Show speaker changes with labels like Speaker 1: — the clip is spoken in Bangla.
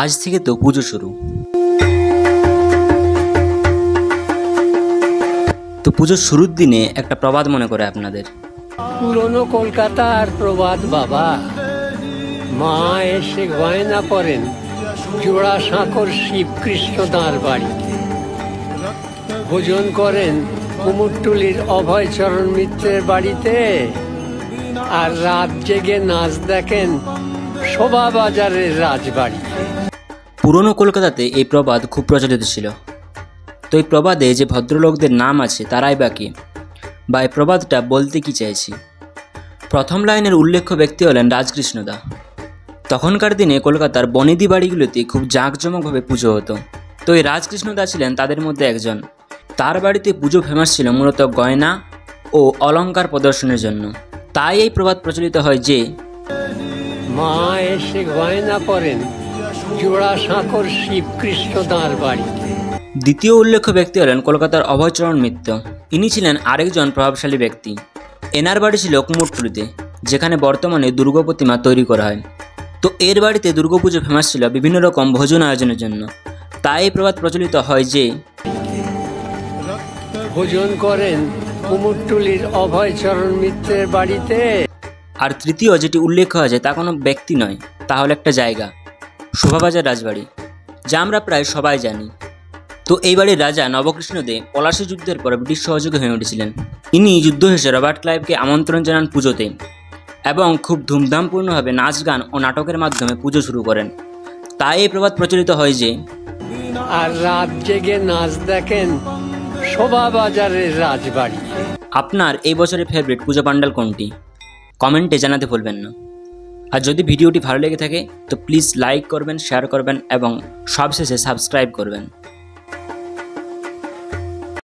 Speaker 1: আজ থেকে তো পুজো শুরু। তো পুজোর শুরুর দিনে একটা প্রবাদ মনে করে আপনাদের।
Speaker 2: পুরনো কলকাতার প্রবাদ বাবা, মা এসে গয়না পরেন জোড়া সাঁকর শিবকৃষ্ণ তাঁর বাড়িতে, ভোজন করেন কুমোরটুলির অভয়চরণ মিত্রের বাড়িতে, আর রাত জেগে নাচ দেখেন শোভাবাজারের রাজবাড়িতে।
Speaker 1: পুরনো কলকাতাতে এই প্রবাদ খুব প্রচলিত ছিল। তো এই প্রবাদে যে ভদ্রলোকদের নাম আছে তারাই বা কে, বা এই প্রবাদটা বলতে কি চাইছি। প্রথম লাইনের উল্লেখ্য ব্যক্তি হলেন রাজকৃষ্ণদা। তখনকার দিনে কলকাতার বনেদি বাড়িগুলোতে খুব জাঁকজমকভাবে পুজো হতো। তো এই রাজকৃষ্ণদা ছিলেন তাদের মধ্যে একজন। তার বাড়িতে পুজো ফেমাস ছিল মূলত গয়না ও অলংকার প্রদর্শনের জন্য। তাই এই প্রবাদ প্রচলিত হয় যে
Speaker 2: মা এসে গয়না পরেন জোড়া সাঁকর শিবকৃষ্ণ তাঁর বাড়িতে।
Speaker 1: দ্বিতীয় উল্লেখ্য ব্যক্তি হলেন কলকাতার অভয়চরণ মিত্র। ইনি ছিলেন আরেকজন প্রভাবশালী ব্যক্তি। এনার বাড়ি ছিল কুমোরটুলিতে, যেখানে বর্তমানে দুর্গা প্রতিমা তৈরি করা হয়। তো এর বাড়িতে দুর্গাপুজো ফেমাস ছিল বিভিন্ন রকম ভোজন আয়োজনের জন্য। তাই এই প্রবাদ প্রচলিত হয় যে
Speaker 2: ভোজন করেন কুমোরটুলির অভয়চরণ মিত্রের বাড়িতে।
Speaker 1: আর তৃতীয় যেটি উল্লেখ আছে তা কোনো ব্যক্তি নয়, তা হলো একটা জায়গা, শোভাবাজার রাজবাড়ি, যা আমরা প্রায় সবাই জানি। তো এই বাড়ির রাজা নবকৃষ্ণ দে পলাশী যুদ্ধের পর ব্রিটিশ সহযোগী হয়ে উঠেছিলেন। ইনি যুদ্ধ শেষে রবার্ট ক্লাইভকে আমন্ত্রণ জানান পুজোতে এবং খুব ধুমধামপূর্ণভাবে নাচ গান ও নাটকের মাধ্যমে পুজো শুরু করেন। তাই এই প্রবাদ প্রচলিত হয় যে
Speaker 2: আর রাত জেগে নাচ দেখেন শোভাবাজারের রাজবাড়ি।
Speaker 1: আপনার এই বছরের ফেভারিট পুজো প্যান্ডেল কোনটি? কমেন্টে জানাতে ভুলবেন না। আর যদি ভিডিওটি ভালো লেগে থাকে তো প্লিজ লাইক করবেন, শেয়ার করবেন এবং সবশেষে সাবস্ক্রাইব করবেন।